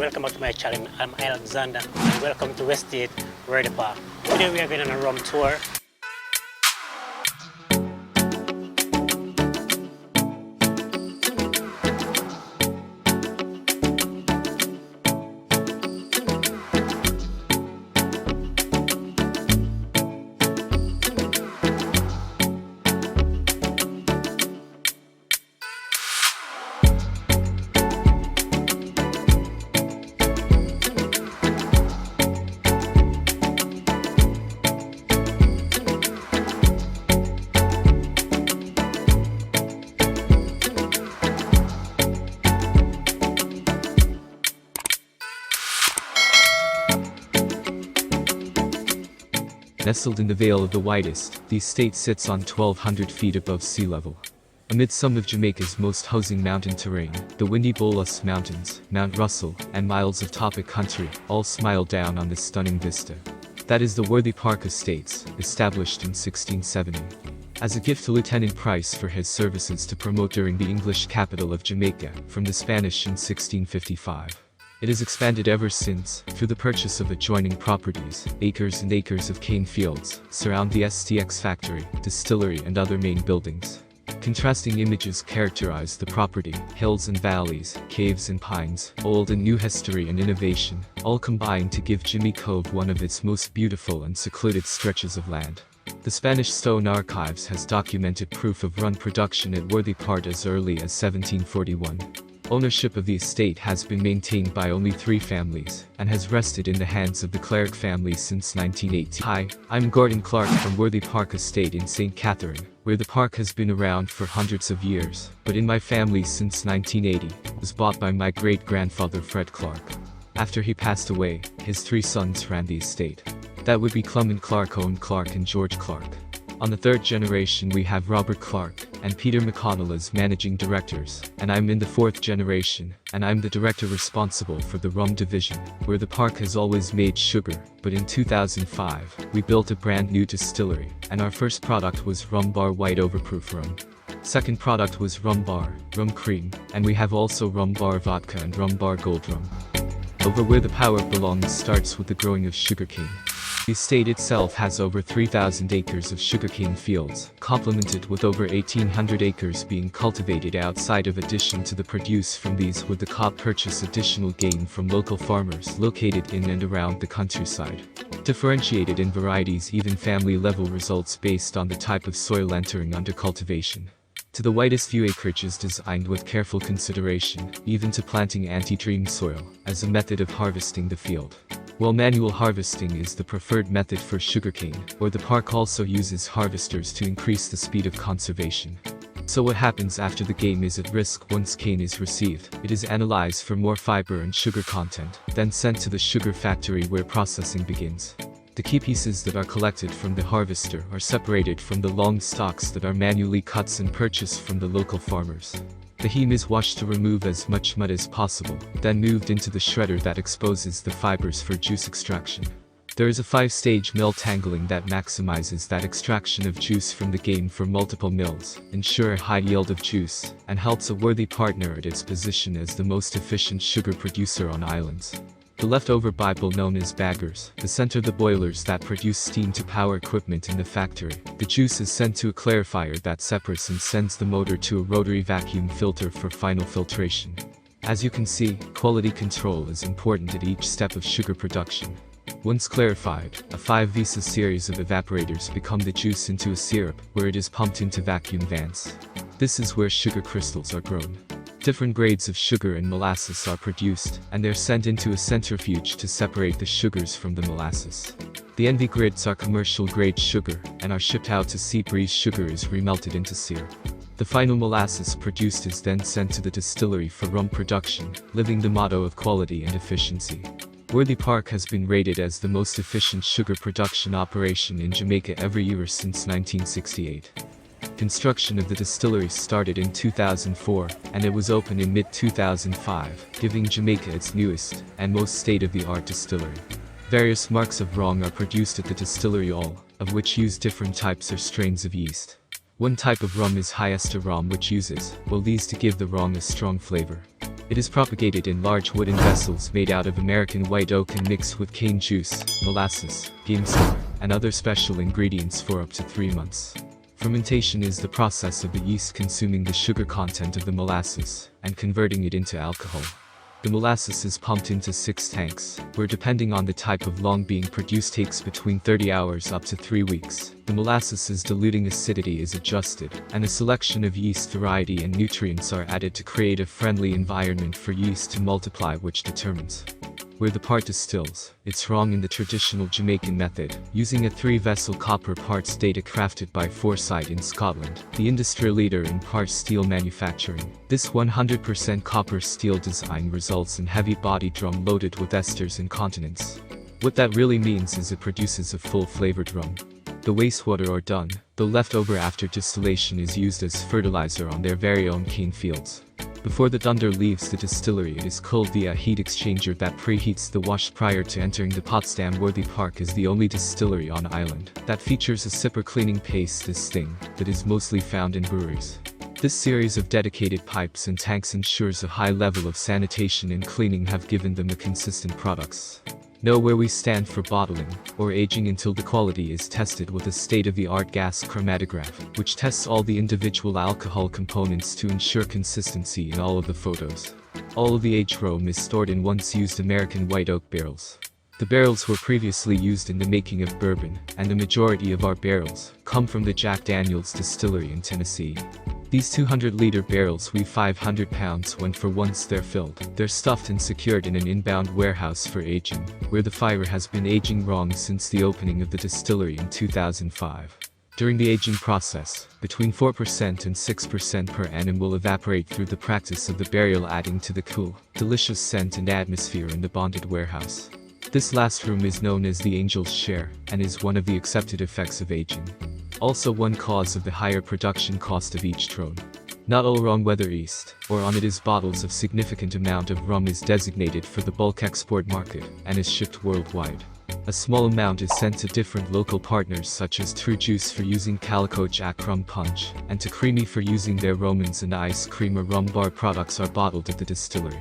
welcome back to my channel. I'm Alexander and welcome to Westgate Worthy Park. Today we are going on a rum tour. Nestled in the Vale of the Whitest, the estate sits on 1,200 feet above sea level. Amid some of Jamaica's most housing mountain terrain, the windy Bolus Mountains, Mount Russell, and miles of topic country, all smile down on this stunning vista. That is the Worthy Park Estates, established in 1670. As a gift to Lieutenant Price for his services to promote during the English capital of Jamaica, from the Spanish in 1655. It has expanded ever since, through the purchase of adjoining properties. Acres and acres of cane fields surround the STX factory, distillery and other main buildings. Contrasting images characterize the property: hills and valleys, caves and pines, old and new history and innovation, all combine to give Jimmy Cove one of its most beautiful and secluded stretches of land. The Spanish Stone Archives has documented proof of rum production at Worthy Park as early as 1741. Ownership of the estate has been maintained by only 3 families, and has rested in the hands of the Clark family since 1980. Hi, I'm Gordon Clark from Worthy Park Estate in St. Catherine, where the park has been around for hundreds of years, but in my family since 1980, was bought by my great-grandfather Fred Clark. After he passed away, his 3 sons ran the estate. That would be Clement Clark, Owen Clark and George Clark. On the 3rd generation we have Robert Clark and Peter McConnell as managing directors, and I'm in the 4th generation, and I'm the director responsible for the rum division, where the park has always made sugar, but in 2005, we built a brand new distillery, and our first product was Rum Bar White Overproof Rum. Second product was Rum Bar, Rum Cream, and we have also Rum Bar Vodka and Rum Bar Gold Rum. Over where the power belongs starts with the growing of sugarcane. The estate itself has over 3,000 acres of sugarcane fields, complemented with over 1,800 acres being cultivated outside. Of addition to the produce from these would the COP purchase additional gain from local farmers located in and around the countryside. Differentiated in varieties, even family-level results based on the type of soil entering under cultivation. To the widest view acreage is designed with careful consideration, even to planting anti-dream soil, as a method of harvesting the field. While manual harvesting is the preferred method for sugarcane, or the park also uses harvesters to increase the speed of conservation. So what happens after the game is at risk? Once cane is received, it is analyzed for more fiber and sugar content, then sent to the sugar factory where processing begins. The key pieces that are collected from the harvester are separated from the long stalks that are manually cut and purchased from the local farmers. The heme is washed to remove as much mud as possible, then moved into the shredder that exposes the fibers for juice extraction. There is a 5-stage mill tangling that maximizes that extraction of juice from the game for multiple mills, ensure a high yield of juice, and helps a worthy partner at its position as the most efficient sugar producer on islands. The leftover Bible known as baggers, the center the boilers that produce steam to power equipment in the factory. The juice is sent to a clarifier that separates and sends the motor to a rotary vacuum filter for final filtration. As you can see, quality control is important at each step of sugar production. Once clarified, a 5 Visa series of evaporators become the juice into a syrup, where it is pumped into vacuum vans. This is where sugar crystals are grown. Different grades of sugar and molasses are produced, and they're sent into a centrifuge to separate the sugars from the molasses. The NV grids are commercial-grade sugar, and are shipped out to sea breeze. Sugar is remelted into syrup. The final molasses produced is then sent to the distillery for rum production, living the motto of quality and efficiency. Worthy Park has been rated as the most efficient sugar production operation in Jamaica every year since 1968. Construction of the distillery started in 2004, and it was opened in mid-2005, giving Jamaica its newest and most state-of-the-art distillery. Various marks of rum are produced at the distillery, all of which use different types or strains of yeast. One type of rum is high ester rum, which uses these to give the rum a strong flavor. It is propagated in large wooden vessels made out of American white oak and mixed with cane juice, molasses, game sugar, and other special ingredients for up to 3 months. Fermentation is the process of the yeast consuming the sugar content of the molasses and converting it into alcohol. The molasses is pumped into 6 tanks, where depending on the type of long being produced takes between 30 hours up to 3 weeks. The molasses' diluting acidity is adjusted, and a selection of yeast variety and nutrients are added to create a friendly environment for yeast to multiply, which determines where the part distills. It's wrong in the traditional Jamaican method, using a 3-vessel copper parts data crafted by Foresight in Scotland, the industry leader in parts steel manufacturing. This 100% copper steel design results in heavy body drum loaded with esters and continents. What that really means is it produces a full flavored rum. The wastewater or dung, though left over after distillation, is used as fertilizer on their very own cane fields. Before the dunder leaves the distillery, it is cooled via a heat exchanger that preheats the wash prior to entering the Potsdam. Worthy Park is the only distillery on island that features a sipper cleaning paste, this thing that is mostly found in breweries. This series of dedicated pipes and tanks ensures a high level of sanitation and cleaning have given them the consistent products. Know where we stand for bottling or aging until the quality is tested with a state-of-the-art gas chromatograph, which tests all the individual alcohol components to ensure consistency in all of the photos. All of the aged rum is stored in once-used American white oak barrels. The barrels were previously used in the making of bourbon, and the majority of our barrels come from the Jack Daniel's distillery in Tennessee. These 200-liter barrels weigh 500 pounds when for once they're filled. They're stuffed and secured in an inbound warehouse for aging, where the fire has been aging rum since the opening of the distillery in 2005. During the aging process, between 4% and 6% per annum will evaporate through the practice of the burial, adding to the cool, delicious scent and atmosphere in the bonded warehouse. This last room is known as the angel's share, and is one of the accepted effects of aging. Also one cause of the higher production cost of each throne. Not all rum, whether east or on it is bottles of significant amount of rum is designated for the bulk export market and is shipped worldwide. A small amount is sent to different local partners such as True Juice for using Calico Jack Rum Punch, and to Creamy for using their Romans and Ice Cream or Rum Bar products are bottled at the distillery.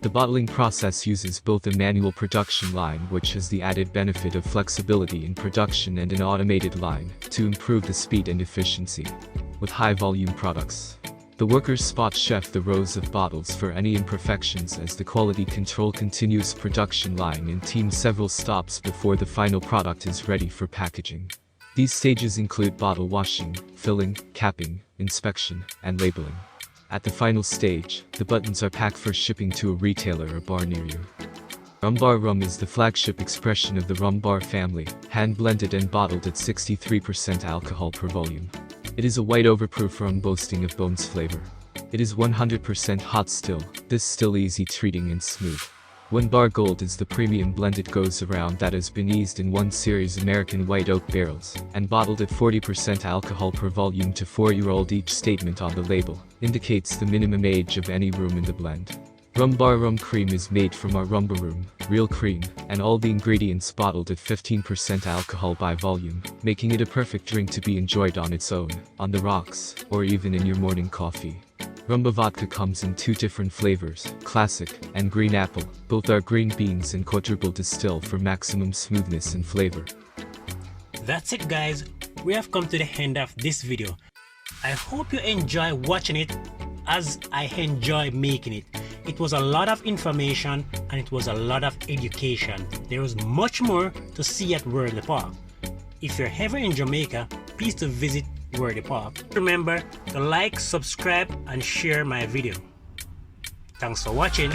The bottling process uses both a manual production line, which has the added benefit of flexibility in production, and an automated line, to improve the speed and efficiency. With high-volume products, the workers spot chef the rows of bottles for any imperfections as the quality control continuous production line and team several stops before the final product is ready for packaging. These stages include bottle washing, filling, capping, inspection, and labeling. At the final stage, the buttons are packed for shipping to a retailer or bar near you. Rum Bar rum is the flagship expression of the Rum Bar family, hand-blended and bottled at 63% alcohol per volume. It is a white overproof rum boasting of bones flavor. It is 100% hot still, this still easy treating and smooth. 1 Bar Gold is the premium blended goes around that has been aged in 1 series American white oak barrels, and bottled at 40% alcohol per volume to 4-year-old. Each statement on the label indicates the minimum age of any rum in the blend. Rum Bar Rum Cream is made from our Rumba Room, real cream, and all the ingredients bottled at 15% alcohol by volume, making it a perfect drink to be enjoyed on its own, on the rocks, or even in your morning coffee. Rumba Vodka comes in 2 different flavors, classic and green apple. Both are green beans and quadruple distill for maximum smoothness and flavor. That's it, guys. We have come to the end of this video. I hope you enjoy watching it as I enjoy making it. It was a lot of information and it was a lot of education. There is much more to see at Worthy Park. If you're ever in Jamaica, please to visit Worthy Park. Remember to like, subscribe, and share my video. Thanks for watching.